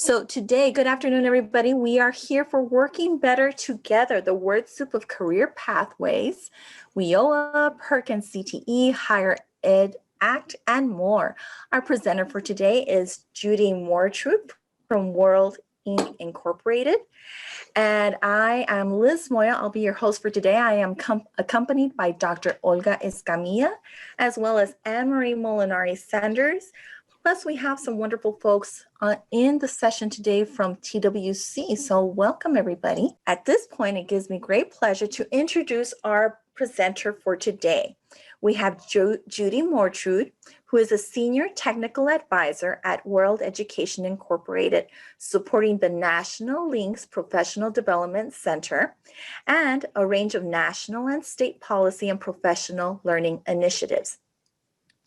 So today, good afternoon, everybody. We are here for Working Better Together, the word soup of career pathways, WIOA, Perkins CTE, Higher Ed Act, and more. Our presenter for today is Judy Mortrude from World Inc. Incorporated. And I am Liz Moya. I'll be your host for today. I am accompanied by Dr. Olga Escamilla, as well as Anne-Marie Molinari Sanders. Plus, we have some wonderful folks in the session today from TWC. So welcome, everybody. At this point, it gives me great pleasure to introduce our presenter for today. We have Judy Mortrude, who is a senior technical advisor at World Education Incorporated, supporting the National Links Professional Development Center and a range of national and state policy and professional learning initiatives.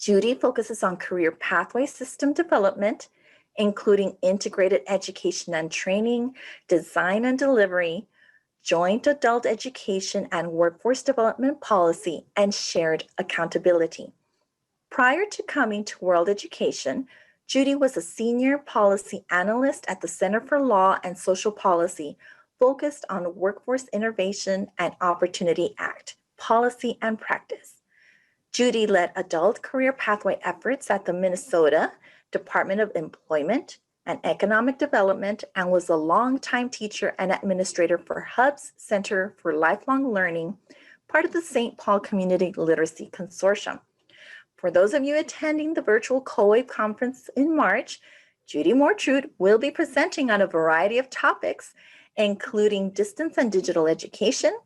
Judy focuses on career pathway system development, including integrated education and training, design and delivery, joint adult education and workforce development policy, and shared accountability. Prior to coming to World Education, Judy was a senior policy analyst at the Center for Law and Social Policy, focused on Workforce Innovation and Opportunity Act, policy and practice. Judy led adult career pathway efforts at the Minnesota Department of Employment and Economic Development and was a longtime teacher and administrator for Hub's Center for Lifelong Learning, part of the St. Paul Community Literacy Consortium. For those of you attending the virtual CoWAVE conference in March, Judy Mortrude will be presenting on a variety of topics, including distance and digital education,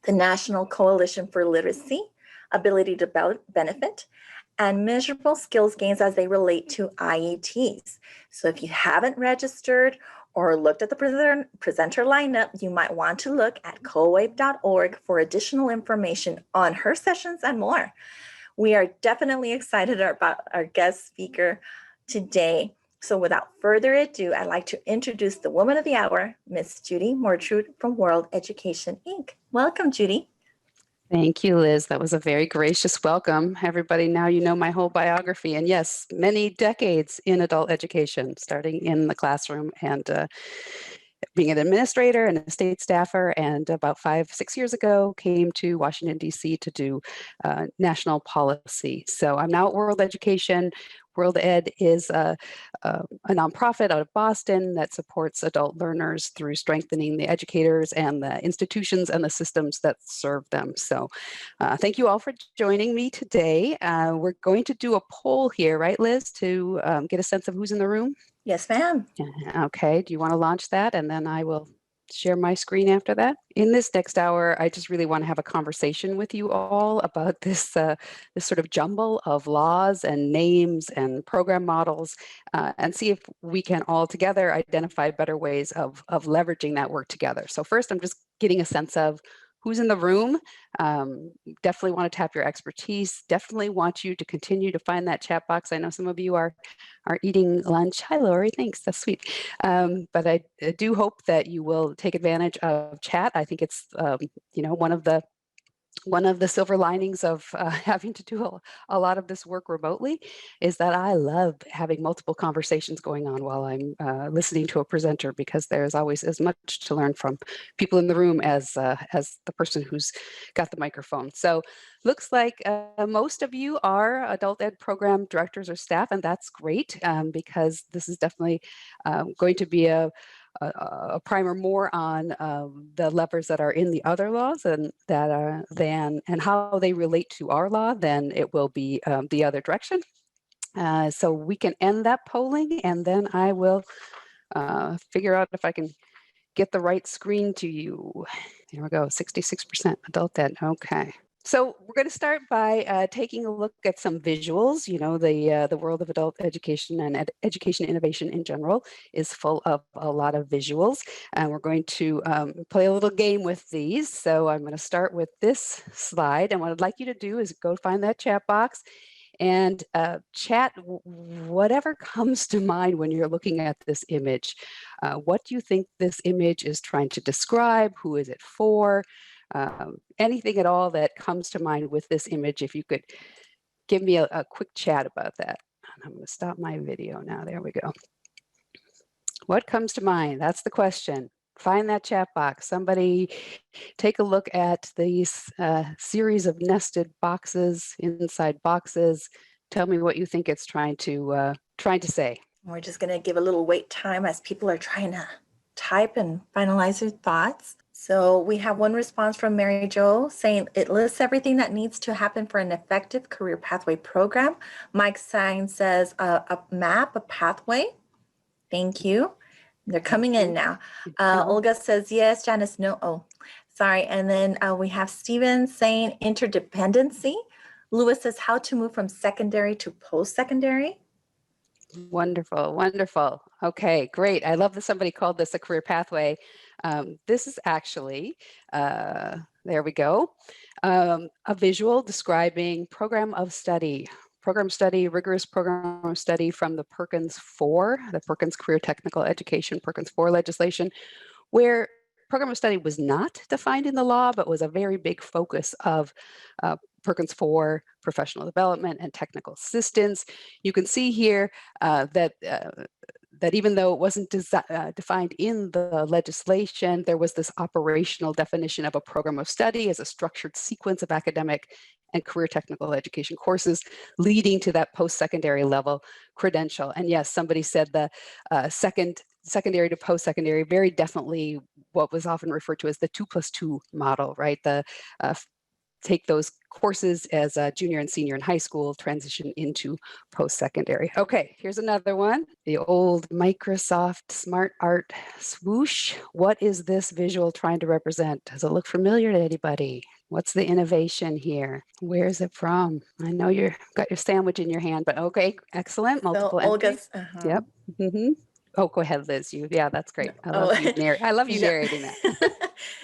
the National Coalition for Literacy, ability to benefit, and measurable skills gains as they relate to IETs. So if you haven't registered or looked at the presenter lineup, you might want to look at cowave.org for additional information on her sessions and more. We are definitely excited about our guest speaker today. So without further ado, I'd like to introduce the woman of the hour, Miss Judy Mortrude from World Education, Inc. Welcome, Judy. Thank you, Liz. That was a very gracious welcome. Everybody, now you know my whole biography. And yes, many decades in adult education, starting in the classroom and being an administrator and a state staffer. And about 5-6 years ago, came to Washington, D.C. to do national policy. So I'm now at World Education. World Ed is a nonprofit out of Boston that supports adult learners through strengthening the educators and the institutions and the systems that serve them. So thank you all for joining me today. We're going to do a poll here, right, Liz, to get a sense of who's in the room? Yes, ma'am. Okay, do you want to launch that? And then I will share my screen after that. In this next hour, I just really want to have a conversation with you all about this sort of jumble of laws and names and program models, and see if we can all together identify better ways of leveraging that work together. So first, I'm just getting a sense of who's in the room. Definitely want to tap your expertise. Definitely want you to continue to find that chat box. I know some of you are eating lunch. Hi, Lori. Thanks. That's sweet. But I do hope that you will take advantage of chat. I think it's one of the silver linings of having to do a lot of this work remotely is that I love having multiple conversations going on while I'm listening to a presenter, because there's always as much to learn from people in the room as the person who's got the microphone. So looks like most of you are adult ed program directors or staff, and that's great, because this is definitely going to be a primer more on the levers that are in the other laws and and how they relate to our law, then it will be the other direction. So we can end that polling, and then I will figure out if I can get the right screen to you. There we go, 66% adult ed. Okay. So we're going to start by taking a look at some visuals. You know, the world of adult education and education innovation in general is full of a lot of visuals. And we're going to play a little game with these. So I'm going to start with this slide. And what I'd like you to do is go find that chat box and chat whatever comes to mind when you're looking at this image. What do you think this image is trying to describe? Who is it for? Anything at all that comes to mind with this image, if you could give me a quick chat about that. I'm going to stop my video now. There we go. What comes to mind? That's the question. Find that chat box. Somebody take a look at these series of nested boxes inside boxes. Tell me what you think it's trying to say. We're just going to give a little wait time as people are trying to type and finalize their thoughts. So we have one response from Mary Jo saying it lists everything that needs to happen for an effective career pathway program. Mike Sign says a map, a pathway. Thank you. They're coming in now. Olga says yes. Janice, no. Oh, sorry. And then we have Steven saying interdependency. Lewis says how to move from secondary to post-secondary. Wonderful, wonderful. Okay, great. I love that somebody called this a career pathway. This is actually, there we go, a visual describing program study, rigorous program of study from the Perkins 4, the Perkins Career Technical Education, Perkins 4 legislation, where program of study was not defined in the law, but was a very big focus of Perkins 4 professional development and technical assistance. You can see here that even though it wasn't defined in the legislation, there was this operational definition of a program of study as a structured sequence of academic and career technical education courses leading to that post-secondary level credential. And yes, somebody said the secondary to post-secondary, very definitely what was often referred to as the 2+2 model, right? The take those courses as a junior and senior in high school, transition into post-secondary. Okay, here's another one. The old Microsoft Smart Art swoosh. What is this visual trying to represent? Does it look familiar to anybody? What's the innovation here? Where is it from? I know you've got your sandwich in your hand, but okay, excellent. Multiple entries. Yep. Oh, go ahead, Liz. Yeah, that's great. I love you narrating that.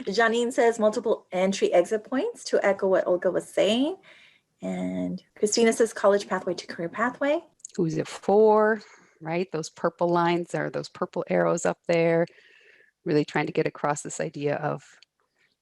Janine says multiple entry exit points to echo what Olga was saying. And Christina says college pathway to career pathway. Who's it for, right? Those purple lines or those purple arrows up there, really trying to get across this idea of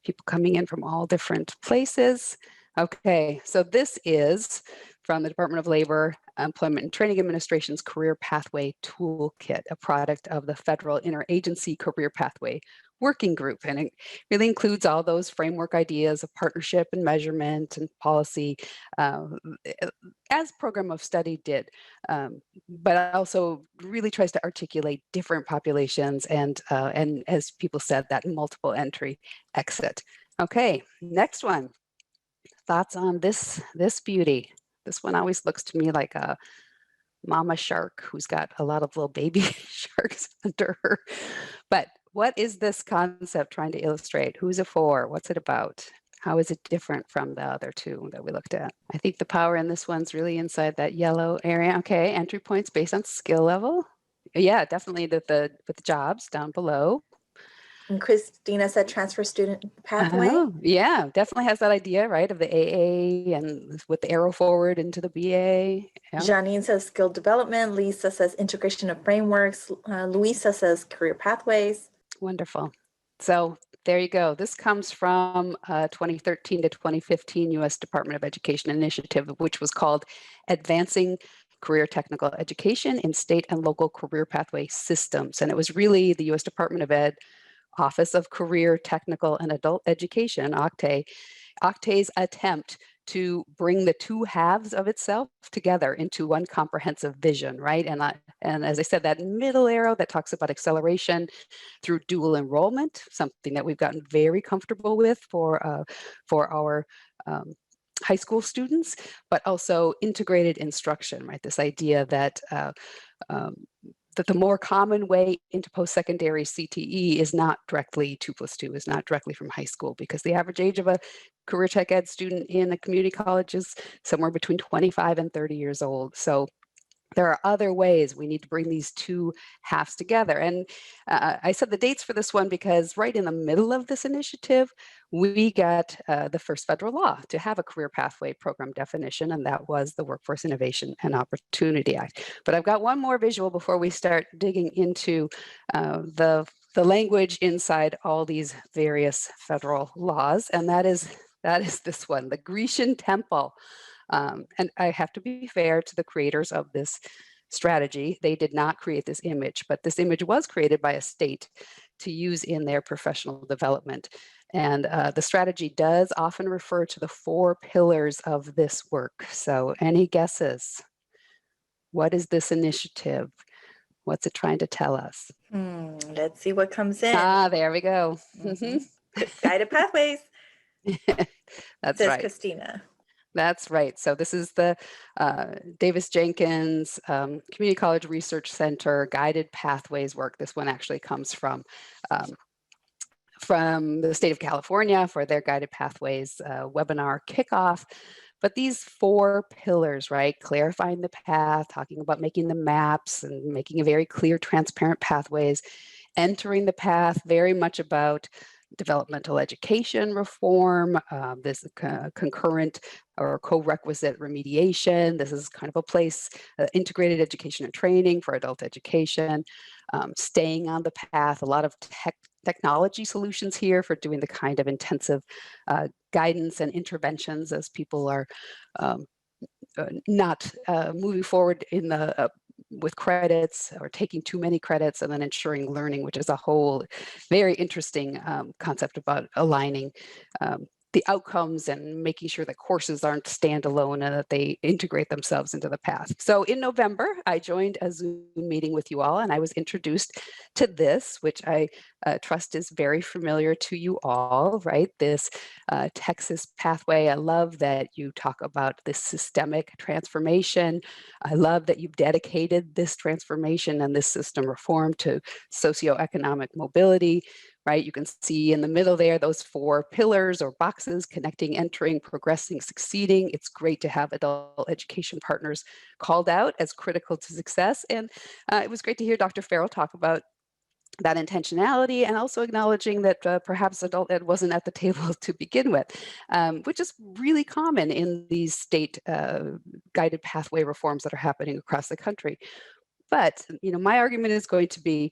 people coming in from all different places. Okay, so this is from the Department of Labor, Employment and Training Administration's Career Pathway Toolkit, a product of the Federal Interagency Career Pathway Working Group. And it really includes all those framework ideas of partnership and measurement and policy, as program of study did, but also really tries to articulate different populations and as people said, that multiple entry exit. Okay, next one. Thoughts on this beauty? This one always looks to me like a mama shark who's got a lot of little baby sharks under her. But what is this concept trying to illustrate? Who's it for? What's it about? How is it different from the other two that we looked at? I think the power in this one's really inside that yellow area. Okay, entry points based on skill level. Yeah, definitely with the jobs down below. And Christina said transfer student pathway. Yeah, definitely has that idea, right, of the AA and with the arrow forward into the BA. Yeah. Janine says skill development. Lisa says integration of frameworks. Luisa says career pathways. Wonderful. So there you go. This comes from 2013 to 2015 U.S. Department of Education initiative, which was called Advancing Career Technical Education in State and Local Career Pathway Systems. And it was really the U.S. Department of Ed Office of Career, Technical, and Adult Education, OCTAE's attempt to bring the two halves of itself together into one comprehensive vision, right? And as I said, that middle arrow that talks about acceleration through dual enrollment, something that we've gotten very comfortable with for our high school students, but also integrated instruction, right? This idea that that the more common way into post-secondary CTE is not directly 2+2, is not directly from high school, because the average age of a career tech ed student in a community college is somewhere between 25 and 30 years old. So there are other ways we need to bring these two halves together. And I said the dates for this one because right in the middle of this initiative, we got the first federal law to have a career pathway program definition, and that was the Workforce Innovation and Opportunity Act. But I've got one more visual before we start digging into the language inside all these various federal laws, and that is this one, the Grecian Temple. And I have to be fair to the creators of this strategy. They did not create this image, but this image was created by a state to use in their professional development. And the strategy does often refer to the 4 pillars of this work. So any guesses? What is this initiative? What's it trying to tell us? Let's see what comes in. There we go. Guided pathways. That's says right. Christina. That's right. So this is the Davis Jenkins Community College Research Center Guided Pathways work. This one actually comes from the state of California for their Guided Pathways webinar kickoff. But these 4 pillars, right? Clarifying the path, talking about making the maps and making a very clear, transparent pathways, entering the path, very much about developmental education reform, this concurrent or co-requisite remediation. This is kind of a place, integrated education and training for adult education, staying on the path, a lot of technology solutions here for doing the kind of intensive guidance and interventions as people are not moving forward in the with credits or taking too many credits, and then ensuring learning, which is a whole very interesting concept about aligning the outcomes and making sure that courses aren't standalone and that they integrate themselves into the path. So in November, I joined a Zoom meeting with you all, and I was introduced to this, which I trust is very familiar to you all, right? This Texas pathway. I love that you talk about this systemic transformation. I love that you've dedicated this transformation and this system reform to socioeconomic mobility, right? You can see in the middle there, those 4 pillars or boxes: connecting, entering, progressing, succeeding. It's great to have adult education partners called out as critical to success. And it was great to hear Dr. Farrell talk about that intentionality, and also acknowledging that perhaps adult ed wasn't at the table to begin with, which is really common in these state guided pathway reforms that are happening across the country. But, my argument is going to be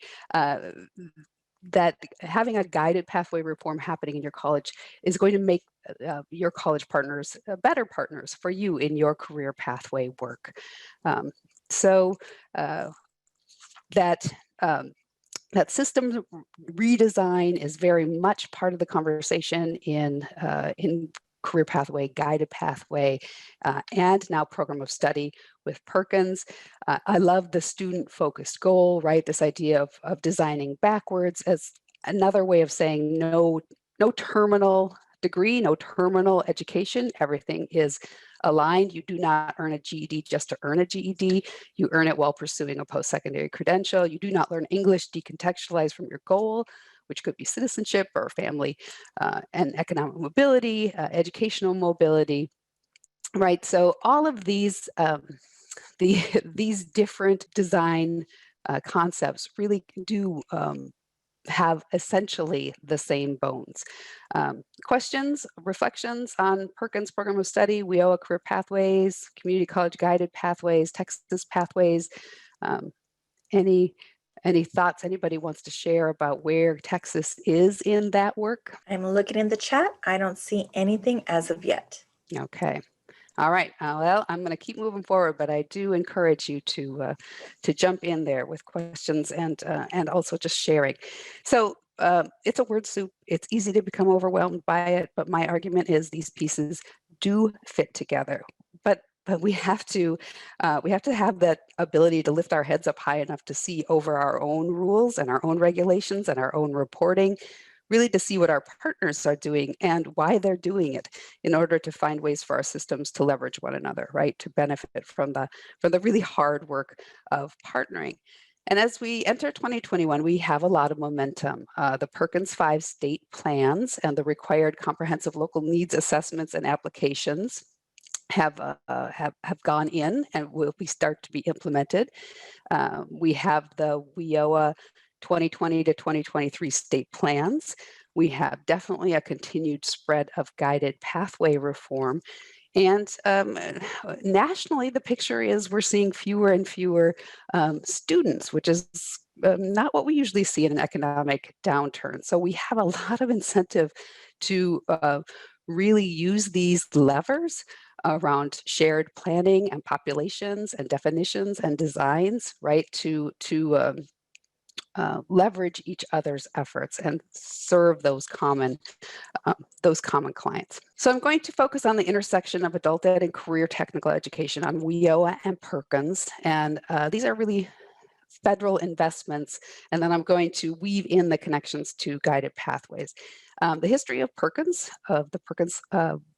that having a guided pathway reform happening in your college is going to make your college partners better partners for you in your career pathway work. That system redesign is very much part of the conversation in career pathway, guided pathway, and now program of study with Perkins. I love the student-focused goal, right? This idea of designing backwards as another way of saying no terminal degree, no terminal education. Everything is aligned. You do not earn a GED just to earn a GED. You earn it while pursuing a post-secondary credential. You do not learn English decontextualized from your goal, which could be citizenship or family and economic mobility, educational mobility, right? So all of these these different design concepts really do have essentially the same bones. Questions, reflections on Perkins Program of Study, WIOA Career Pathways, Community College Guided Pathways, Texas Pathways. Any thoughts anybody wants to share about where Texas is in that work? I'm looking in the chat. I don't see anything as of yet. Okay. All right. Well, I'm going to keep moving forward, but I do encourage you to jump in there with questions and also just sharing. So it's a word soup. It's easy to become overwhelmed by it, but my argument is these pieces do fit together. But we have to have that ability to lift our heads up high enough to see over our own rules and our own regulations and our own reporting, really to see what our partners are doing and why they're doing it, in order to find ways for our systems to leverage one another, right? To benefit from the really hard work of partnering. And as we enter 2021, we have a lot of momentum. The Perkins 5 state plans and the required comprehensive local needs assessments and applications have gone in and will start to be implemented. We have the WIOA 2020 to 2023 state plans. We have definitely a continued spread of guided pathway reform. And nationally, the picture is we're seeing fewer and fewer students, which is not what we usually see in an economic downturn. So we have a lot of incentive to really use these levers around shared planning and populations and definitions and designs, right, to leverage each other's efforts and serve those common clients. So I'm going to focus on the intersection of adult ed and career technical education on WIOA and Perkins. And these are really federal investments. And then I'm going to weave in the connections to guided pathways. The history of the Perkins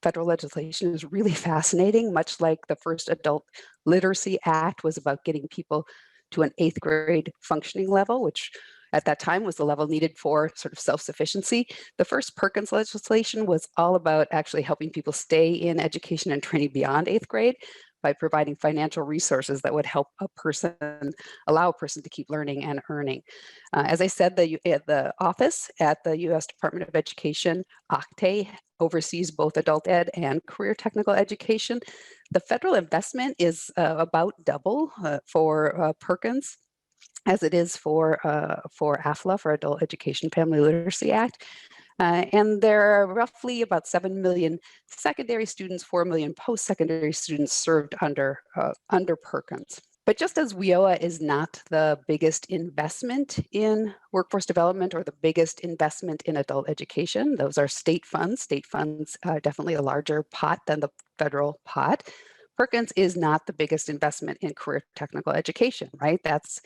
federal legislation is really fascinating, much like the first Adult Literacy Act was about getting people to an 8th grade functioning level, which at that time was the level needed for sort of self-sufficiency. The first Perkins legislation was all about actually helping people stay in education and training beyond 8th grade by providing financial resources that would help allow a person to keep learning and earning. As I said, the office at the U.S. Department of Education, OCTAE, oversees both adult ed and career technical education. The federal investment is about double for Perkins as it is for AFLA, for Adult Education Family Literacy Act. And there are roughly about 7 million secondary students, 4 million post-secondary students served under Perkins. But just as WIOA is not the biggest investment in workforce development or the biggest investment in adult education, those are state funds. State funds are definitely a larger pot than the federal pot. Perkins is not the biggest investment in career technical education, right? That's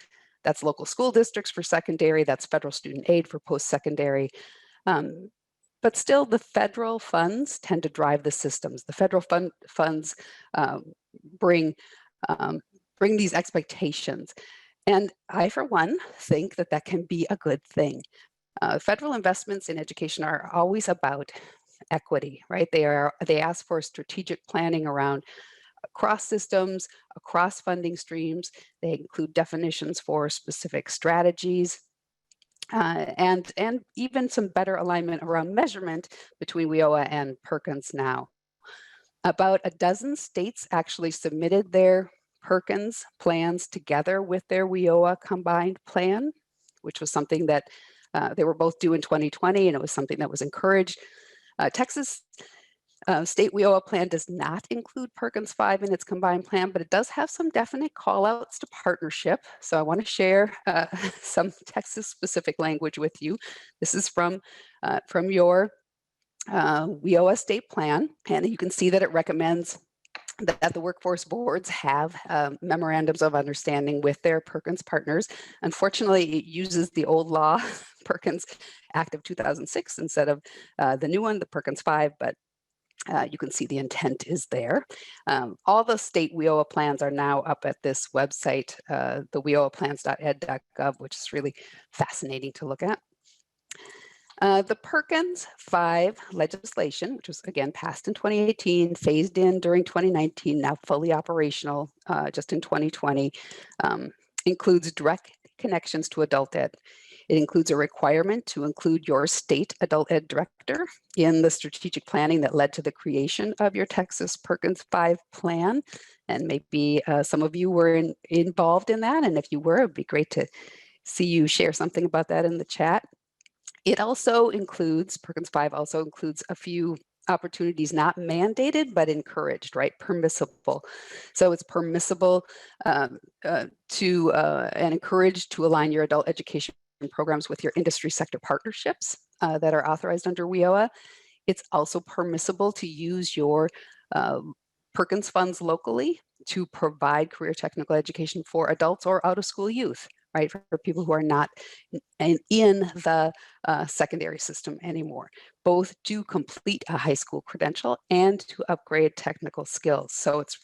local school districts for secondary, that's federal student aid for post-secondary. But still, the federal funds tend to drive the systems. The federal funds bring these expectations. And I, for one, think that can be a good thing. Federal investments in education are always about equity, right? They ask for strategic planning around across systems, across funding streams. They include definitions for specific strategies. And even some better alignment around measurement between WIOA and Perkins now. About a dozen states actually submitted their Perkins plans together with their WIOA combined plan, which was something that they were both due in 2020, and it was something that was encouraged. Texas state WIOA plan does not include Perkins 5 in its combined plan, but it does have some definite call outs to partnership. So I want to share some Texas-specific language with you. This is from your WIOA state plan, and you can see that it recommends that the workforce boards have memorandums of understanding with their Perkins partners. Unfortunately, it uses the old law, Perkins Act of 2006, instead of the new one, the Perkins 5, but you can see the intent is there. All the state WIOA plans are now up at this website, the wioaplans.ed.gov, which is really fascinating to look at. The Perkins 5 legislation, which was again passed in 2018, phased in during 2019, now fully operational just in 2020, includes direct connections to adult ed. It includes a requirement to include your state adult ed director in the strategic planning that led to the creation of your Texas Perkins 5 plan. And maybe some of you were involved in that. And if you were, it'd be great to see you share something about that in the chat. It also includes, Perkins 5 also includes a few opportunities not mandated, but encouraged, right? Permissible. So it's permissible and encouraged to align your adult education programs with your industry sector partnerships that are authorized under WIOA. It's also permissible to use your Perkins funds locally to provide career technical education for adults or out of school youth, right? For people who are not in the secondary system anymore. Both to complete a high school credential and to upgrade technical skills. So it's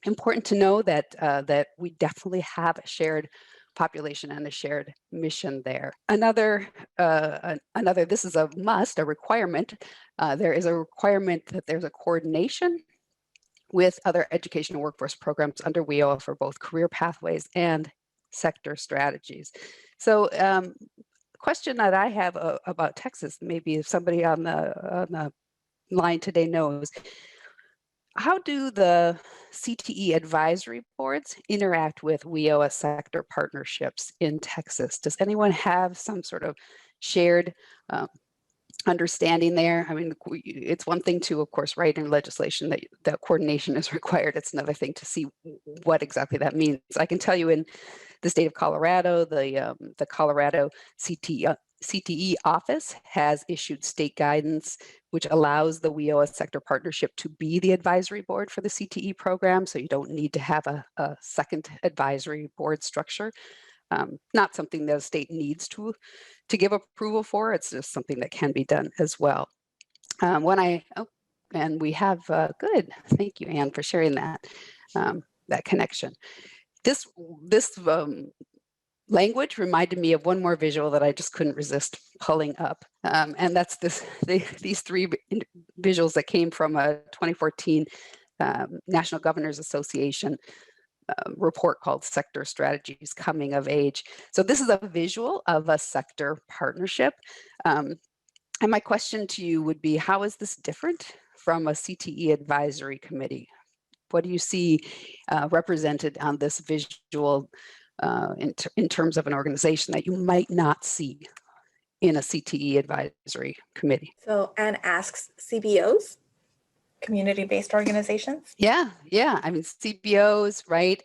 important to know that that we definitely have a shared population and a shared mission there. Another, this is a must, a requirement. There is a requirement that there's a coordination with other education and workforce programs under WIOA for both career pathways and sector strategies. So the question that I have about Texas, maybe if somebody on the line today knows, how do the CTE advisory boards interact with WIOA sector partnerships in Texas? Does anyone have some sort of shared understanding there. I mean, it's one thing to, of course, write in legislation that coordination is required. It's another thing to see what exactly that means. I can tell you in the state of Colorado, the Colorado CTE office has issued state guidance which allows the WIOA sector partnership to be the advisory board for the CTE program. So you don't need to have a second advisory board structure. Not something that a state needs to give approval for. It's just something that can be done as well. And we have good. Thank you, Anne, for sharing that that connection. This language reminded me of one more visual that I just couldn't resist pulling up, and that's these three visuals that came from a 2014 National Governors Association report called Sector Strategies Coming of Age. So this is a visual of a sector partnership. And my question to you would be, how is this different from a CTE advisory committee? What do you see represented on this visual in terms of an organization that you might not see in a CTE advisory committee? So Anne asks, CBOs, community-based organizations? Yeah. I mean, CBOs, right?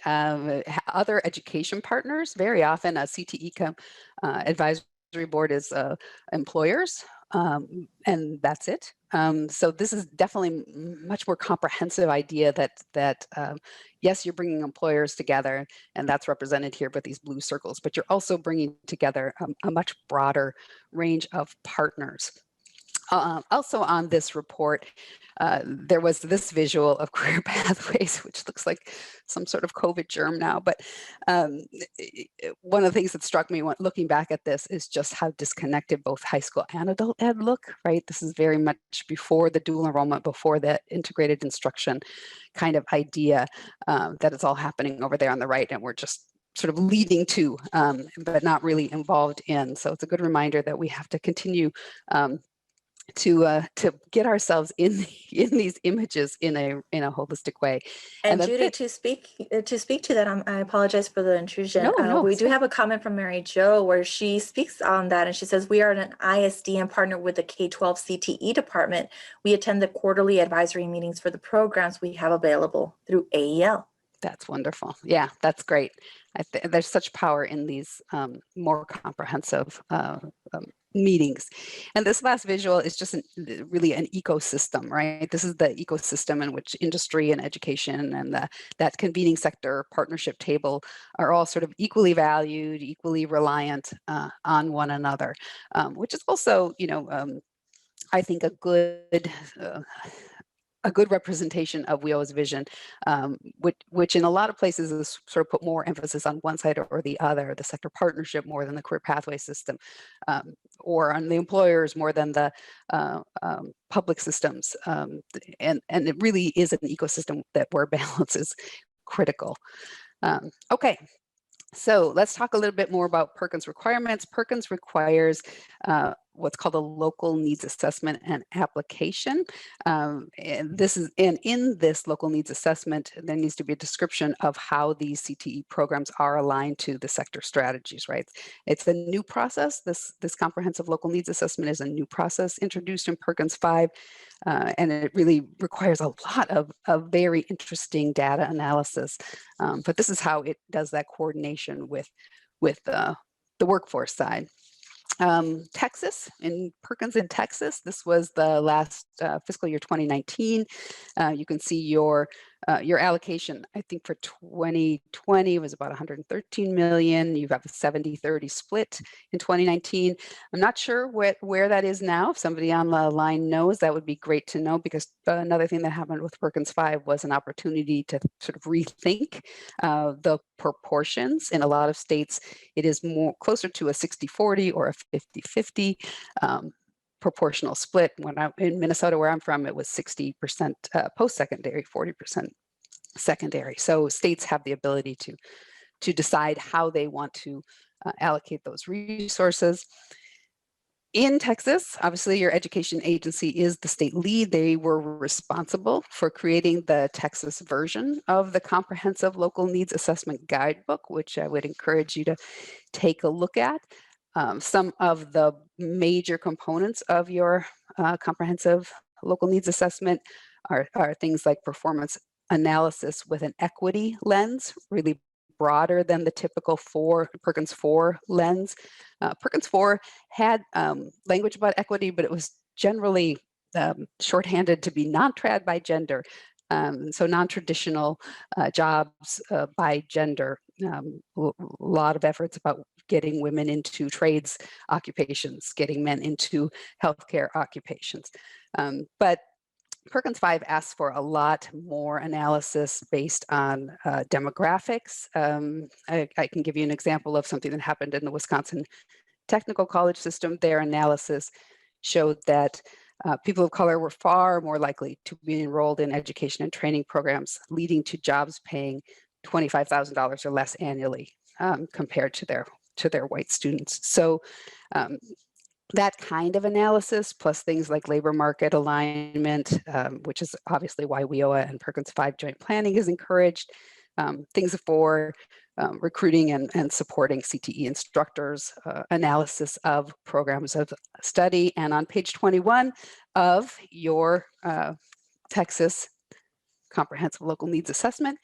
Other education partners. Very often, a CTE advisory board is employers, and that's it. So this is definitely much more comprehensive idea that yes, you're bringing employers together, and that's represented here by these blue circles, but you're also bringing together a much broader range of partners. Also on this report, there was this visual of career pathways, which looks like some sort of COVID germ now. But one of the things that struck me when looking back at this is just how disconnected both high school and adult ed look, right? This is very much before the dual enrollment, before the integrated instruction kind of idea that it's all happening over there on the right, and we're just sort of leading to, but not really involved in. So it's a good reminder that we have to continue to get ourselves in these images in a holistic way. And Judy, to speak to that, I apologize for the intrusion. No, we do have a comment from Mary Jo where she speaks on that, and she says, we are an ISD and partner with the K-12 CTE department. We attend the quarterly advisory meetings for the programs we have available through AEL. That's wonderful. Yeah, that's great. There's such power in these more comprehensive meetings. And this last visual is just really an ecosystem, right? This is the ecosystem in which industry and education and that convening sector partnership table are all sort of equally valued, equally reliant on one another, which is also, I think a good representation of WIOA's vision, which in a lot of places is sort of put more emphasis on one side or the other, the sector partnership more than the career pathway system, or on the employers more than the public systems. And it really is an ecosystem where balance is critical. Okay. So let's talk a little bit more about Perkins requirements. Perkins requires what's called a local needs assessment and application. And in this local needs assessment, there needs to be a description of how these CTE programs are aligned to the sector strategies, right? It's a new process. This comprehensive local needs assessment is a new process introduced in Perkins 5. And it really requires a lot of very interesting data analysis. But this is how it does that coordination with the workforce side. Texas, in Perkins in Texas, this was the last fiscal year 2019. You can see your allocation, I think for 2020 was about 113 million. You have a 70-30 split in 2019. I'm not sure where that is now. If somebody on the line knows, that would be great to know, because another thing that happened with Perkins 5 was an opportunity to sort of rethink the proportions. In a lot of states, it is more closer to a 60-40 or a 50-50 proportional split. In Minnesota, where I'm from, it was 60% post-secondary, 40% secondary. So states have the ability to decide how they want to allocate those resources. In Texas, obviously, your education agency is the state lead. They were responsible for creating the Texas version of the Comprehensive Local Needs Assessment Guidebook, which I would encourage you to take a look at. Some of the major components of your comprehensive local needs assessment are things like performance analysis with an equity lens, really broader than the typical Perkins 4 lens. Perkins 4 had language about equity, but it was generally shorthanded to be non-trad by gender. So non-traditional jobs by gender. A lot of efforts about getting women into trades occupations, getting men into healthcare occupations. But Perkins 5 asks for a lot more analysis based on demographics. I can give you an example of something that happened in the Wisconsin Technical College system. Their analysis showed that people of color were far more likely to be enrolled in education and training programs, leading to jobs paying $25,000 or less annually compared to their white students. So that kind of analysis, plus things like labor market alignment, which is obviously why WIOA and Perkins 5 joint planning is encouraged, things for recruiting and supporting CTE instructors, analysis of programs of study. And on page 21 of your Texas Comprehensive Local Needs Assessment,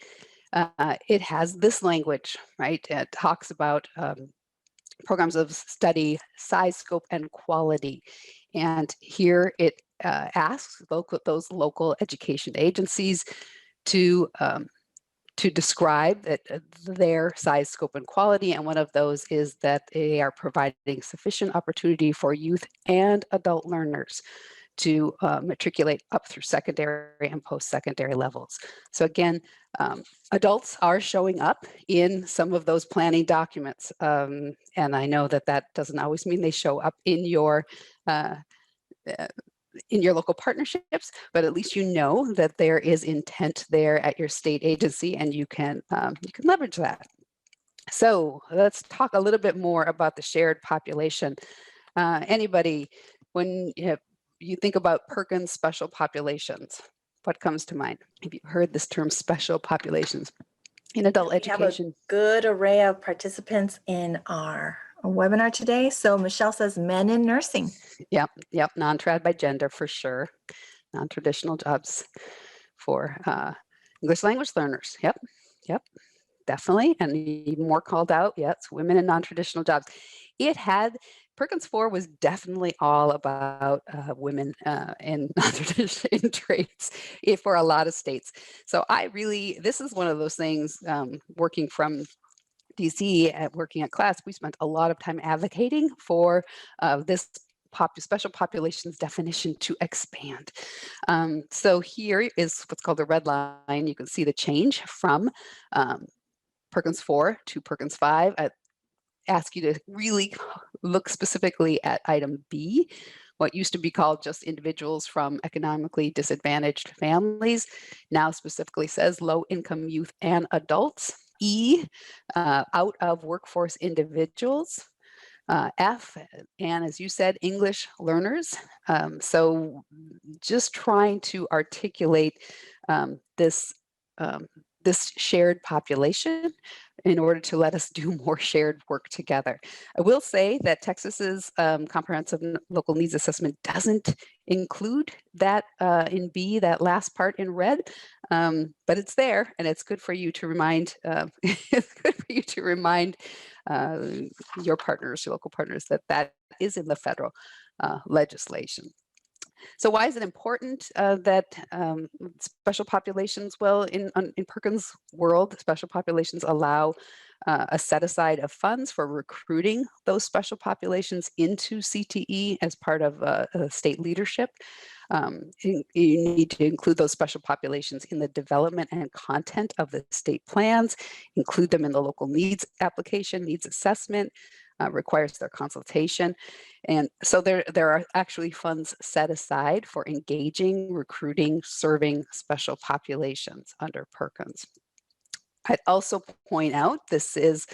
it has this language, right? It talks about programs of study, size, scope, and quality. And here it asks those local education agencies to describe their size, scope, and quality. And one of those is that they are providing sufficient opportunity for youth and adult learners to matriculate up through secondary and post-secondary levels. So again, adults are showing up in some of those planning documents. And I know that doesn't always mean they show up in your local partnerships, but at least you know that there is intent there at your state agency, and you can leverage that. So let's talk a little bit more about the shared population. Anybody, when you think about Perkins special populations, what comes to mind? Have you heard this term, special populations, in adult education? We have a good array of participants in our webinar today. So Michelle says men in nursing. Yep, non-trad by gender for sure. Non-traditional jobs for English language learners. Yep, definitely. And even more called out, yes, women in non-traditional jobs. Perkins 4 was definitely all about women in non-traditional trades for a lot of states. So this is one of those things, working from DC, working at CLAS, we spent a lot of time advocating for this special populations definition to expand. So here is what's called the red line. You can see the change from Perkins 4 to Perkins 5. I ask you to really look specifically at item B, what used to be called just individuals from economically disadvantaged families, now specifically says low-income youth and adults. E, out of workforce individuals. F, and as you said, English learners. So just trying to articulate this shared population in order to let us do more shared work together. I will say that Texas's comprehensive local needs assessment doesn't include that in B, that last part in red, but it's there, and it's good for you to remind. It's good for you to remind your partners, your local partners, that is in the federal legislation. So why is it important that special populations, well, in Perkins' world, special populations allow a set aside of funds for recruiting those special populations into CTE as part of state leadership. You need to include those special populations in the development and content of the state plans, include them in the local needs application, needs assessment, requires their consultation. And so there are actually funds set aside for engaging, recruiting, serving special populations under Perkins. I'd also point out this is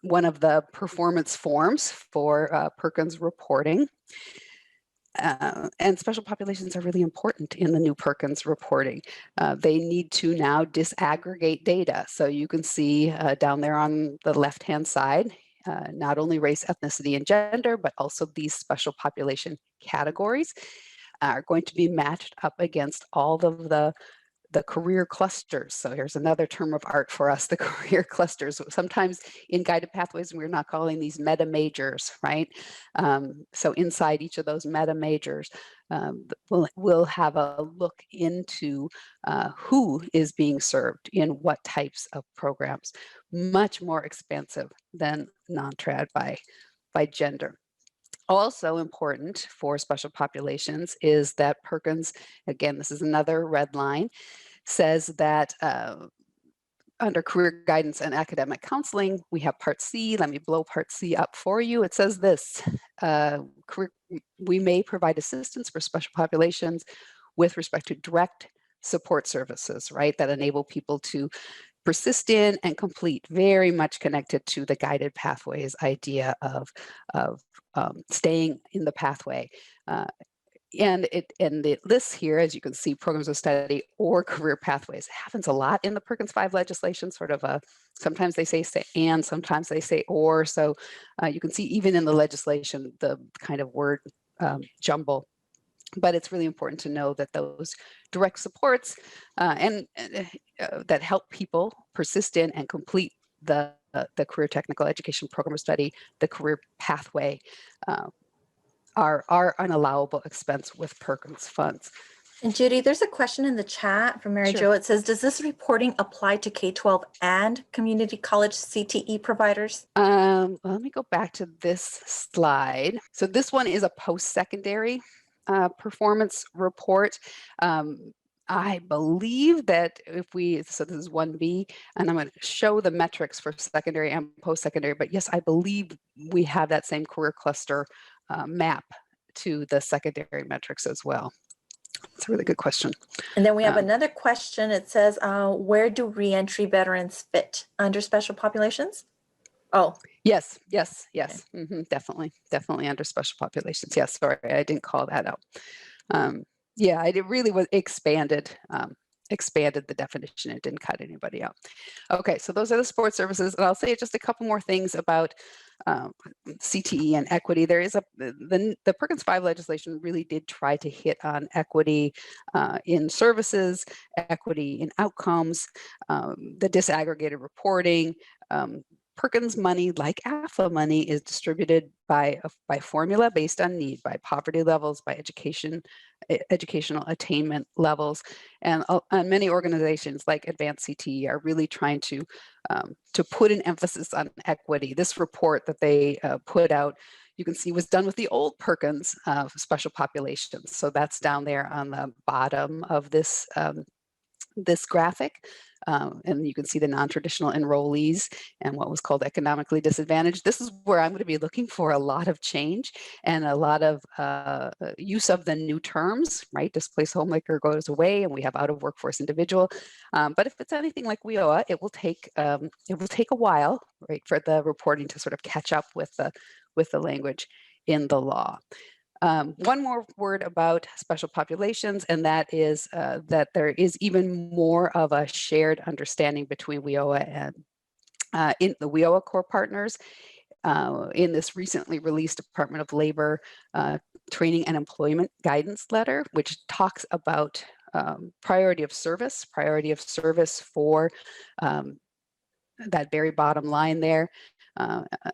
one of the performance forms for Perkins reporting. And special populations are really important in the new Perkins reporting. They need to now disaggregate data. So you can see down there on the left-hand side, not only race, ethnicity, and gender, but also these special population categories are going to be matched up against all of the career clusters. So here's another term of art for us, the career clusters. Sometimes in guided pathways, we're not calling these meta majors, right? So inside each of those meta majors, we'll have a look into who is being served in what types of programs, much more expansive than non-trad by gender. Also important for special populations is that Perkins, again, this is another red line, says that under career guidance and academic counseling, we have Part C. Let me blow Part C up for you. It says this, we may provide assistance for special populations with respect to direct support services, right, that enable people to persist in and complete, very much connected to the guided pathways idea of staying in the pathway. And it lists here, as you can see, programs of study or career pathways. It happens a lot in the Perkins 5 legislation, sort of sometimes they say and, sometimes they say or. So you can see even in the legislation, the kind of word jumble. But it's really important to know that those direct supports that help people persist in and complete the career technical education program of study, the career pathway, are an allowable expense with Perkins funds. And Judy, there's a question in the chat from Mary Jo. It says, does this reporting apply to K-12 and community college CTE providers? Let me go back to this slide. So this one is a post-secondary performance report. I believe that so this is 1B, and I'm going to show the metrics for secondary and post-secondary, but yes, I believe we have that same career cluster map to the secondary metrics as well. It's a really good question. And then we have another question. It says, where do reentry veterans fit under special populations? Oh. Yes. Mm-hmm, definitely under special populations. Yes, sorry, I didn't call that out. Yeah, it really was expanded the definition. It didn't cut anybody out. Okay, so those are the support services. And I'll say just a couple more things about CTE and equity. There is the Perkins 5 legislation really did try to hit on equity in services, equity in outcomes, the disaggregated reporting. Perkins money, like AFA money, is distributed by formula based on need, by poverty levels, by educational attainment levels, and many organizations like Advanced CTE are really trying to put an emphasis on equity. This report that they put out, you can see, was done with the old Perkins special populations. So that's down there on the bottom of this this graphic. And you can see the non-traditional enrollees and what was called economically disadvantaged. This is where I'm going to be looking for a lot of change and a lot of use of the new terms, right? Displaced homemaker goes away and we have out of workforce individual. But if it's anything like WIOA, it will take a while, right, for the reporting to sort of catch up with the language in the law. One more word about special populations, and that is that there is even more of a shared understanding between WIOA and in the WIOA core partners. In this recently released Department of Labor training and employment guidance letter, which talks about priority of service for that very bottom line there.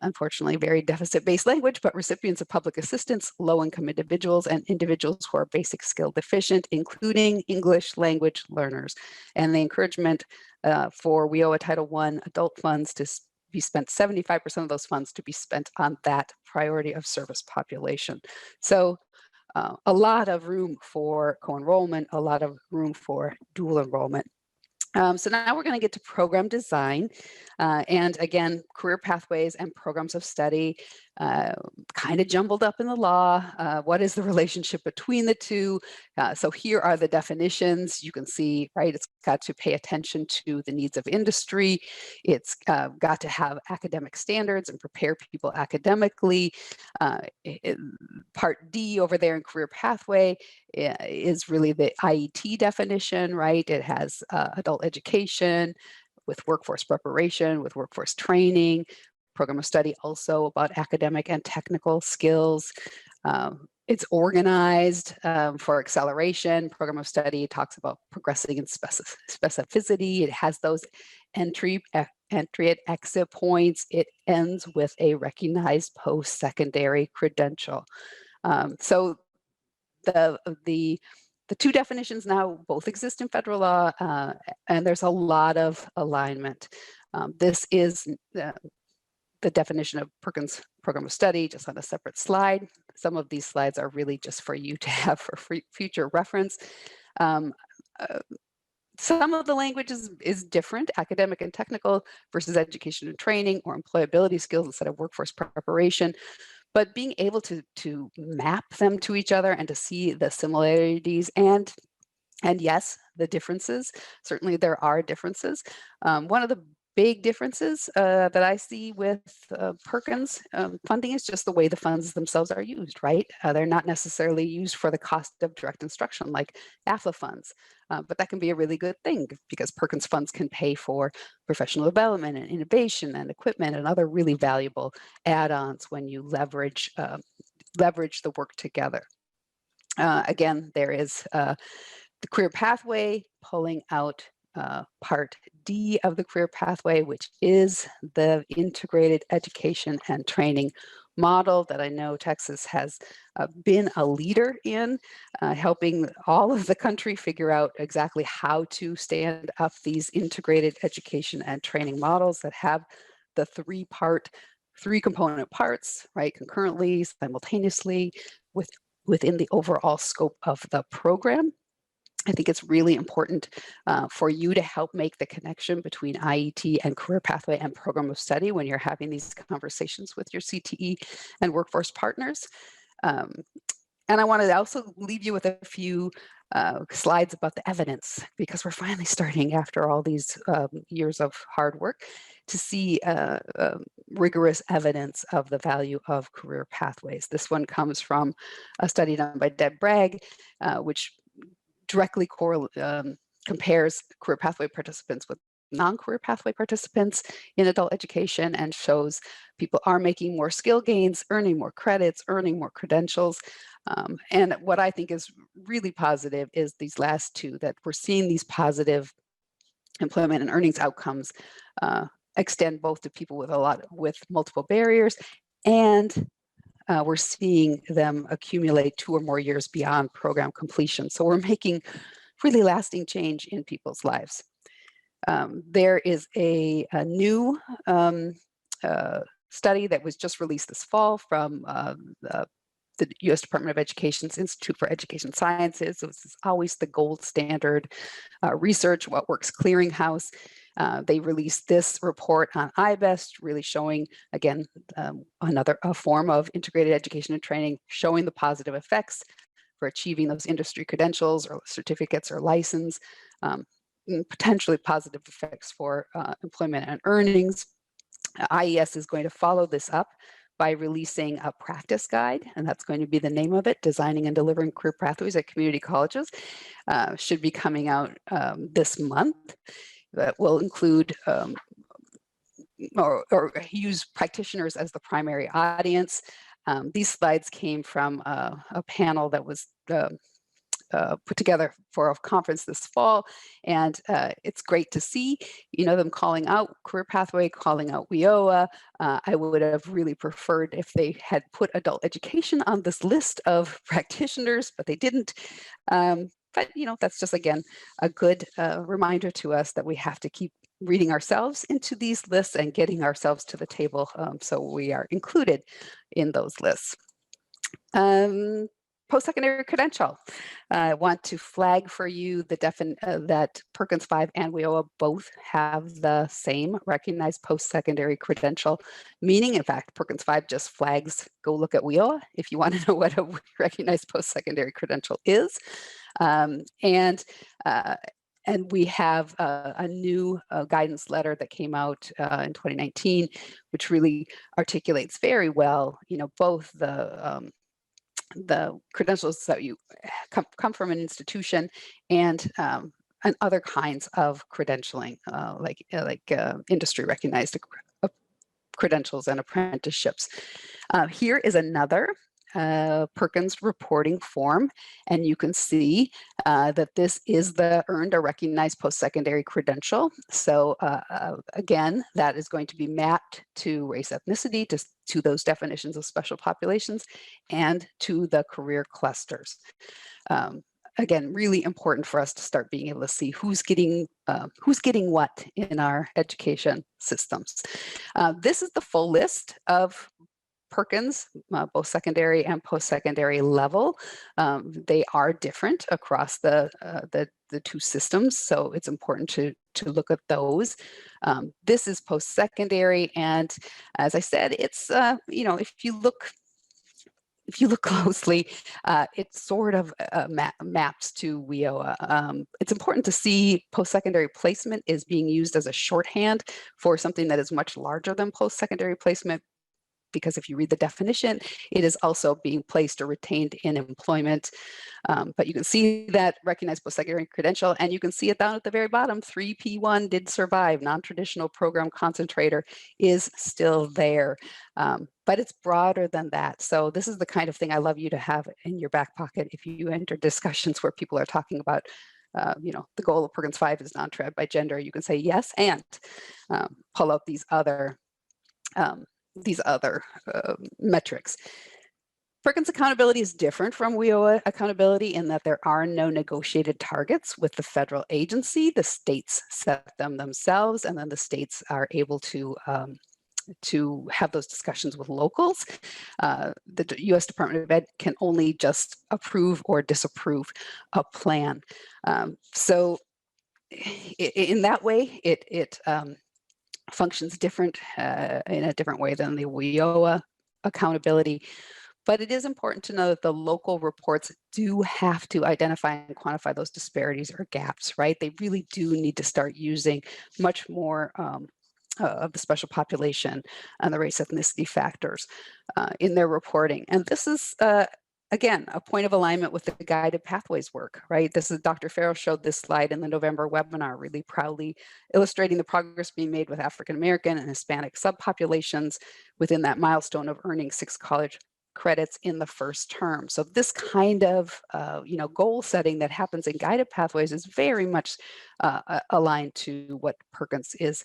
Unfortunately, very deficit-based language, but recipients of public assistance, low-income individuals, and individuals who are basic skill deficient, including English language learners. And the encouragement for WIOA Title I adult funds to be spent, 75% of those funds to be spent on that priority of service population. So a lot of room for co-enrollment, a lot of room for dual enrollment. So now we're going to get to program design. And again, career pathways and programs of study kind of jumbled up in the law. What is the relationship between the two? So here are the definitions. You can see, right, it's got to pay attention to the needs of industry. It's got to have academic standards and prepare people academically. Part D over there in career pathway is really the IET definition, right? It has adult education with workforce preparation, with workforce training, program of study also about academic and technical skills. It's organized for acceleration. Program of study talks about progressing in specificity. It has those entry and exit points. It ends with a recognized post-secondary credential. So the two definitions now both exist in federal law, and there's a lot of alignment. This is the definition of Perkins Program of Study, just on a separate slide. Some of these slides are really just for you to have for future reference. Some of the language is different, academic and technical versus education and training, or employability skills instead of workforce preparation. But being able to map them to each other and to see the similarities and yes, the differences. Certainly there are differences. One of the big differences that I see with Perkins funding is just the way the funds themselves are used, right? They're not necessarily used for the cost of direct instruction like AFLA funds, but that can be a really good thing because Perkins funds can pay for professional development and innovation and equipment and other really valuable add-ons when you leverage the work together. Again, there is the career pathway, pulling out part D of the career pathway, which is the integrated education and training model that I know Texas has been a leader in, helping all of the country figure out exactly how to stand up these integrated education and training models that have the three component parts, right, concurrently, simultaneously, within the overall scope of the program. I think it's really important for you to help make the connection between IET and career pathway and program of study when you're having these conversations with your CTE and workforce partners. And I want to also leave you with a few slides about the evidence, because we're finally starting, after all these years of hard work, to see rigorous evidence of the value of career pathways. This one comes from a study done by Deb Bragg, which directly compares career pathway participants with non-career pathway participants in adult education, and shows people are making more skill gains, earning more credits, earning more credentials. And what I think is really positive is these last two, that we're seeing these positive employment and earnings outcomes extend both to people with multiple barriers, and we're seeing them accumulate 2 or more years beyond program completion. So we're making really lasting change in people's lives. There is a new study that was just released this fall from the U.S. Department of Education's Institute for Education Sciences. So this is always the gold standard research, What Works Clearinghouse. They released this report on IBEST, really showing, again, another form of integrated education and training, showing the positive effects for achieving those industry credentials or certificates or license, potentially positive effects for employment and earnings. IES is going to follow this up by releasing a practice guide, and that's going to be the name of it, Designing and Delivering Career Pathways at Community Colleges. Should be coming out this month. That will include or use practitioners as the primary audience. These slides came from a panel that was put together for a conference this fall, and it's great to see, them calling out career pathway, calling out WIOA. I would have really preferred if they had put adult education on this list of practitioners, but they didn't. But that's just, again, a good reminder to us that we have to keep reading ourselves into these lists and getting ourselves to the table so we are included in those lists. Post-secondary credential. I want to flag for you that Perkins 5 and WIOA both have the same recognized post-secondary credential meaning. In fact, Perkins 5 just flags, go look at WIOA if you want to know what a recognized post-secondary credential is. And we have a new guidance letter that came out in 2019, which really articulates very well, both the credentials that you come from an institution and other kinds of credentialing, like industry recognized credentials and apprenticeships. Here is another Perkins reporting form, and you can see that this is the earned or recognized post-secondary credential. So again, that is going to be mapped to race, ethnicity, to those definitions of special populations, and to the career clusters. Again, really important for us to start being able to see who's getting what in our education systems. This is the full list of Perkins, both secondary and post-secondary level. They are different across the two systems, so it's important to look at those. This is post-secondary, and as I said, it's if you look closely, it sort of maps to WIOA. It's important to see post-secondary placement is being used as a shorthand for something that is much larger than post-secondary placement, because if you read the definition, it is also being placed or retained in employment. But you can see that recognized post-secondary credential, and you can see it down at the very bottom, 3P1 did survive, non-traditional program concentrator is still there. But it's broader than that. So this is the kind of thing I love you to have in your back pocket if you enter discussions where people are talking about the goal of Perkins 5 is non-trad by gender. You can say yes, and pull out these other metrics. Perkins accountability is different from WIOA accountability in that there are no negotiated targets with the federal agency. The states set them themselves, and then the states are able to have those discussions with locals. The U.S. Department of Ed can only just approve or disapprove a plan. So in that way, it functions different in a different way than the WIOA accountability. But it is important to know that the local reports do have to identify and quantify those disparities or gaps, right? They really do need to start using much more of the special population and the race ethnicity factors in their reporting. And this is, again, a point of alignment with the guided pathways work, right? This is Dr. Farrell showed this slide in the November webinar, really proudly illustrating the progress being made with African American and Hispanic subpopulations within that milestone of earning 6 college credits in the first term. So this kind of goal setting that happens in guided pathways is very much aligned to what Perkins is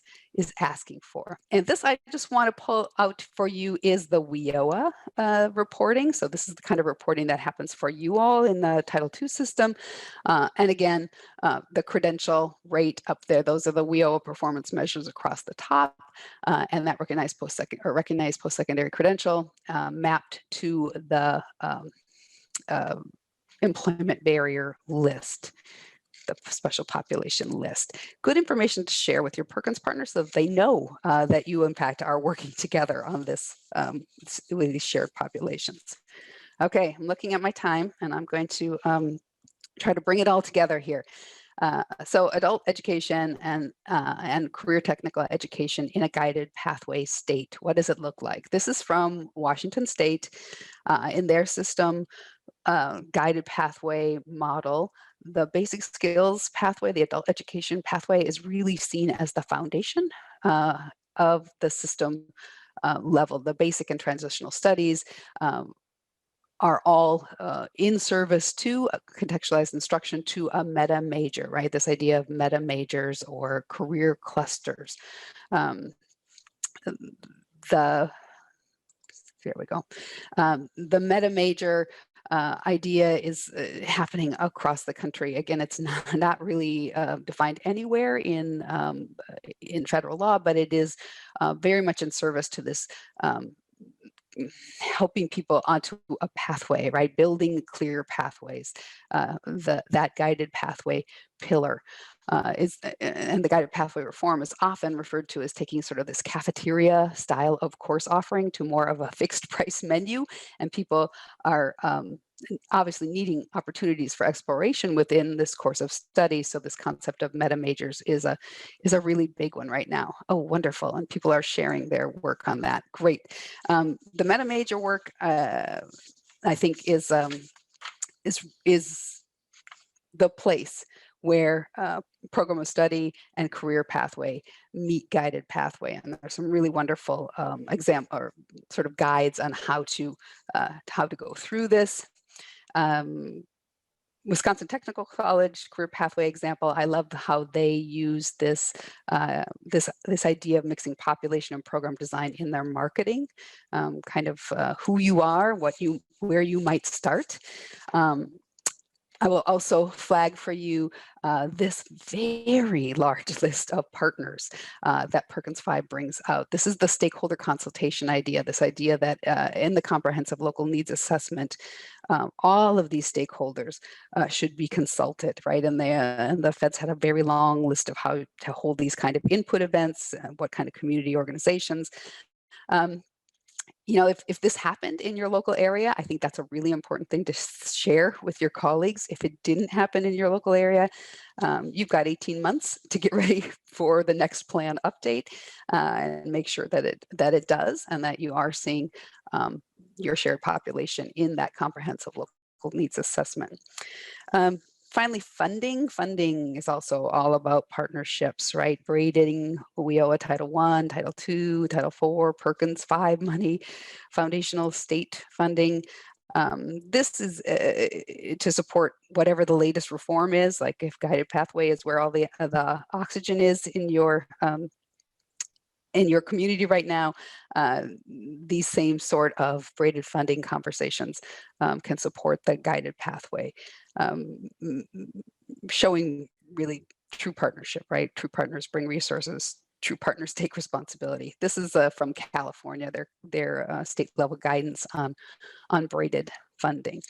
asking for. And this I just want to pull out for you is the WIOA reporting. So this is the kind of reporting that happens for you all in the Title II system. And again, the credential rate up there, those are the WIOA performance measures across the top, and that recognized post-secondary credential mapped to the employment barrier list, the special population list. Good information to share with your Perkins partners so that they know that you, in fact, are working together on this with these shared populations. Okay, I'm looking at my time, and I'm going to try to bring it all together here. So adult education and career technical education in a guided pathway state. What does it look like? This is from Washington State in their system guided pathway model. The basic skills pathway, the adult education pathway, is really seen as the foundation of the system level. The basic and transitional studies are all in service to contextualized instruction to a meta major, right? This idea of meta majors or career clusters. Here we go. The meta major idea is happening across the country. Again, it's not really defined anywhere in federal law, but it is very much in service to this helping people onto a pathway, right? Building clear pathways. That guided pathway pillar and the guided pathway reform is often referred to as taking sort of this cafeteria style of course offering to more of a fixed price menu, and people are obviously needing opportunities for exploration within this course of study. So this concept of meta majors is a really big one right now. Oh, wonderful. And people are sharing their work on that. Great. The meta major work, I think is the place where program of study and career pathway meet guided pathway. And there's some really wonderful example or sort of guides on how to go through this. Wisconsin Technical College career pathway example. I love how they use this this idea of mixing population and program design in their marketing, kind of who you are, where you might start. I will also flag for you this very large list of partners that Perkins 5 brings out. This is the stakeholder consultation idea, this idea that in the comprehensive local needs assessment, all of these stakeholders should be consulted, right? And the feds had a very long list of how to hold these kind of input events, what kind of community organizations. You know, if this happened in your local area, I think that's a really important thing to share with your colleagues. If it didn't happen in your local area, you've got 18 months to get ready for the next plan update and make sure that it does, and that you are seeing your shared population in that comprehensive local needs assessment. Finally, funding. Funding is also all about partnerships, right? Braiding WIOA Title I, Title II, Title IV, Perkins 5 money, foundational state funding. This is to support whatever the latest reform is, like if guided pathway is where all the oxygen is in your community right now, these same sort of braided funding conversations can support the guided pathway, showing really true partnership, right? True partners bring resources, true partners take responsibility. This is from California, their state level guidance on braided funding.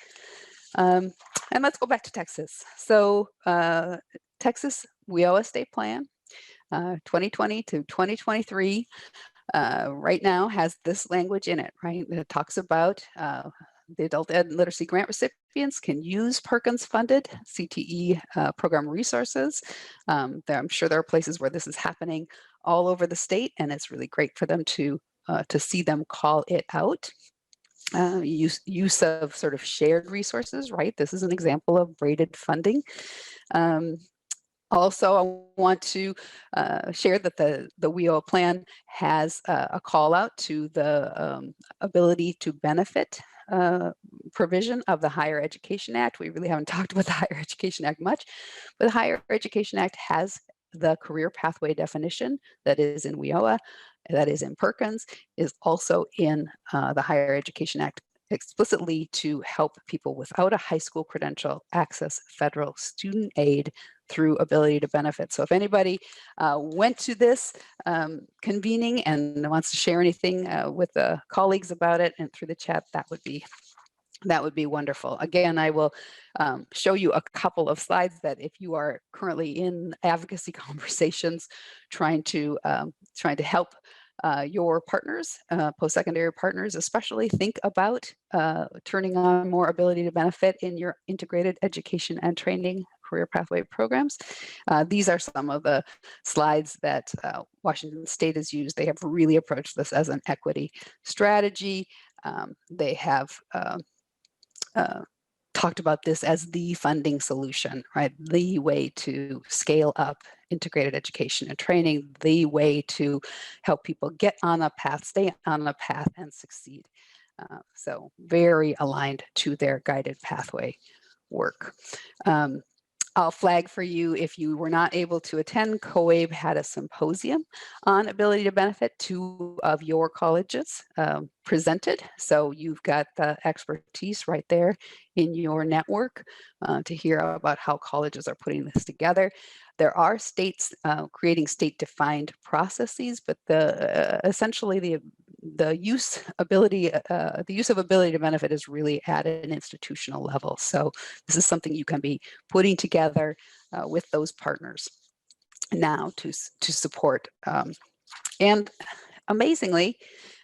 And let's go back to Texas. So Texas WIOA state plan, 2020 to 2023, right now has this language in it, right? It talks about the adult ed literacy grant recipients can use Perkins funded CTE program resources. I'm sure there are places where this is happening all over the state, and it's really great for them to see them call it out. Use of sort of shared resources, right? This is an example of braided funding. Also, I want to share that the WIOA plan has a call out to the ability to benefit provision of the Higher Education Act. We really haven't talked about the Higher Education Act much, but the Higher Education Act has the career pathway definition that is in WIOA, that is in Perkins, is also in the Higher Education Act explicitly to help people without a high school credential access federal student aid through ability to benefit. So if anybody went to this convening and wants to share anything with the colleagues about it and through the chat, that would be wonderful. Again, I will show you a couple of slides that if you are currently in advocacy conversations, trying to help your partners, post-secondary partners especially, think about turning on more ability to benefit in your integrated education and training career pathway programs. These are some of the slides that Washington State has used. They have really approached this as an equity strategy. They have talked about this as the funding solution, right? The way to scale up integrated education and training, the way to help people get on a path, stay on a path, and succeed. So very aligned to their guided pathway work. I'll flag for you, if you were not able to attend, COABE had a symposium on ability to benefit. 2 of your colleges presented. So you've got the expertise right there in your network to hear about how colleges are putting this together. There are states creating state-defined processes, but essentially the use of ability to benefit is really at an institutional level. So this is something you can be putting together with those partners now to support. And amazingly,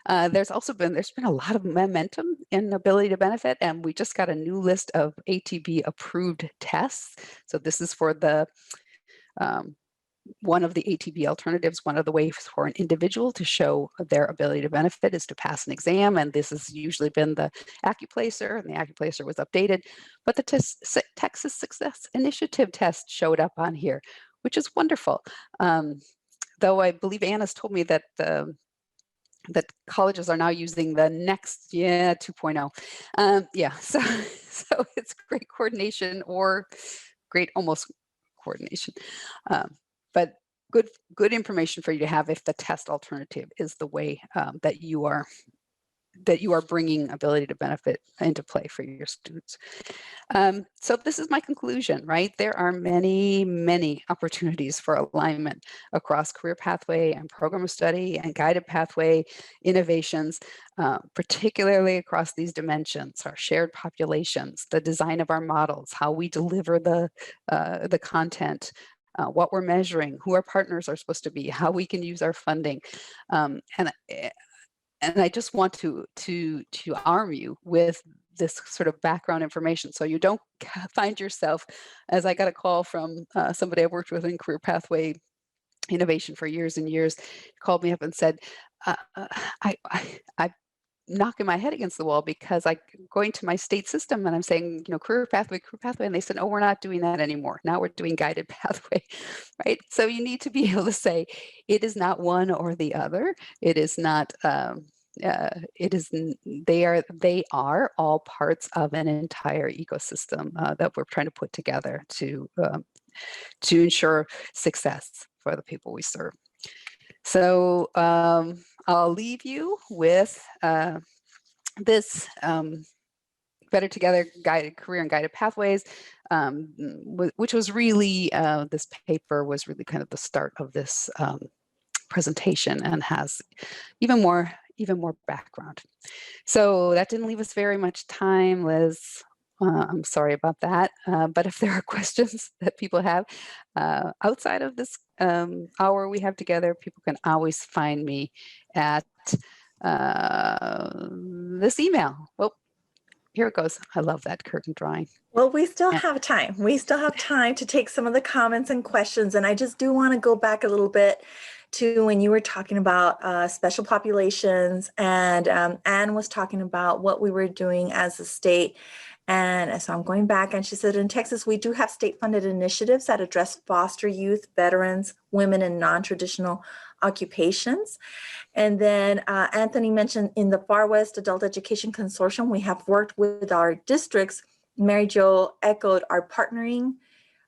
there's been a lot of momentum in ability to benefit, and we just got a new list of ATB approved tests. So this is for the one of the ATB alternatives, one of the ways for an individual to show their ability to benefit is to pass an exam. And this has usually been the Accuplacer, and the Accuplacer was updated. But the Texas Success Initiative test showed up on here, which is wonderful. Though I believe Anna's told me that that colleges are now using the next 2.0. So it's great coordination or great almost coordination, but good information for you to have if the test alternative is the way that you are bringing ability to benefit into play for your students. So this is my conclusion, right? There are many, many opportunities for alignment across career pathway and program of study and guided pathway innovations, particularly across these dimensions: our shared populations, the design of our models, how we deliver the content, what we're measuring, who our partners are supposed to be, how we can use our funding, and I just want to arm you with this sort of background information so you don't find yourself, as I got a call from somebody I've worked with in career pathway innovation for years and years, called me up and said, I'm knocking my head against the wall because I'm going to my state system and I'm saying, career pathway, and they said, oh, we're not doing that anymore. Now we're doing guided pathway, right? So you need to be able to say it is not one or the other. It is not. They are all parts of an entire ecosystem that we're trying to put together to ensure success for the people we serve. So I'll leave you with this Better Together Guided Career and Guided Pathways, which was really, this paper was really kind of the start of this presentation and has even more background. So that didn't leave us very much time, Liz. I'm sorry about that. But if there are questions that people have outside of this hour we have together, people can always find me at this email. Well, here it goes. I love that curtain drawing. Well, we still have time. We still have time to take some of the comments and questions. And I just do want to go back a little bit to when you were talking about special populations, and Anne was talking about what we were doing as a state. And so I'm going back, and she said, in Texas, we do have state-funded initiatives that address foster youth, veterans, women in non-traditional occupations. And then Anthony mentioned in the Far West Adult Education Consortium, we have worked with our districts. Mary Jo echoed our partnering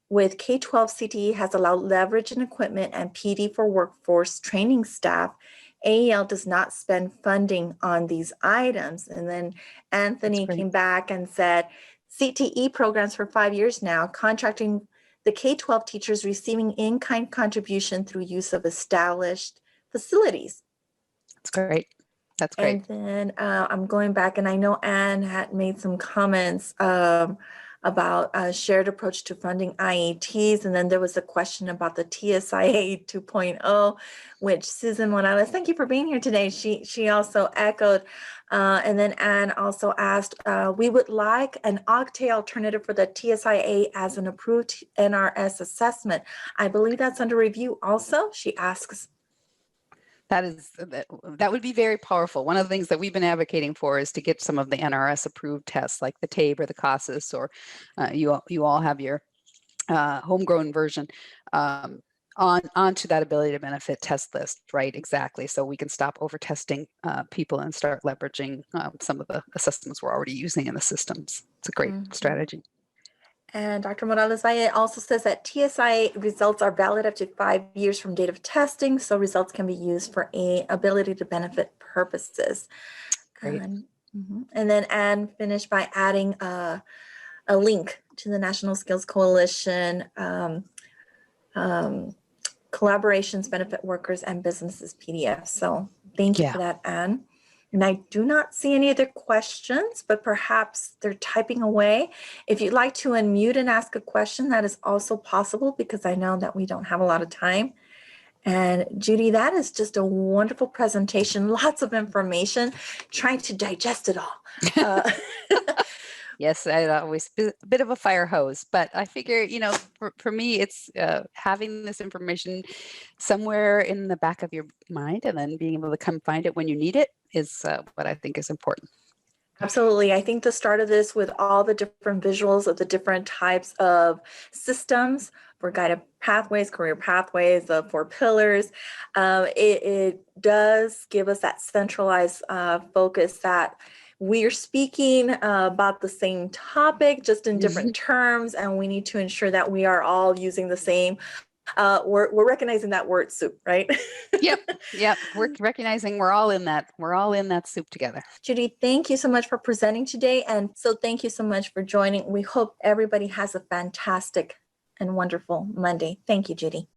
with K-12 CTE has allowed leverage in equipment and PD for workforce training staff. AEL does not spend funding on these items. And then Anthony came back and said, CTE programs for 5 years now, contracting the K-12 teachers receiving in-kind contribution through use of established facilities. That's great. That's great. And then I'm going back, and I know Anne had made some comments about a shared approach to funding IETs. And then there was a question about the TSIA 2.0, which Susan Morales, thank you for being here today. She also echoed. And then Anne also asked, we would like an Octave alternative for the TSIA as an approved NRS assessment. I believe that's under review also, she asks. That would be very powerful. One of the things that we've been advocating for is to get some of the NRS approved tests like the TABE or the CASAS, or you all have your homegrown version onto that ability to benefit test list, right? Exactly. So we can stop over testing people and start leveraging some of the assessments we're already using in the systems. It's a great strategy. And Dr. Morales Valle also says that TSI results are valid up to 5 years from date of testing, so results can be used for ability to benefit purposes. Great. And then Anne finished by adding a link to the National Skills Coalition, collaborations, benefit workers, and businesses PDF. So thank you for that, Anne. And I do not see any other questions, but perhaps they're typing away. If you'd like to unmute and ask a question, that is also possible, because I know that we don't have a lot of time. And Judy, that is just a wonderful presentation, lots of information, trying to digest it all. Yes, I always a bit of a fire hose, but I figure, for me, it's having this information somewhere in the back of your mind and then being able to come find it when you need it is what I think is important. Absolutely. I think the start of this with all the different visuals of the different types of systems for guided pathways, career pathways, the 4 pillars, it does give us that centralized focus that we're speaking about the same topic, just in different terms, and we need to ensure that we are all using the same. We're recognizing that word soup, right? Yep. We're recognizing we're all in that. We're all in that soup together. Judy, thank you so much for presenting today. And so thank you so much for joining. We hope everybody has a fantastic and wonderful Monday. Thank you, Judy.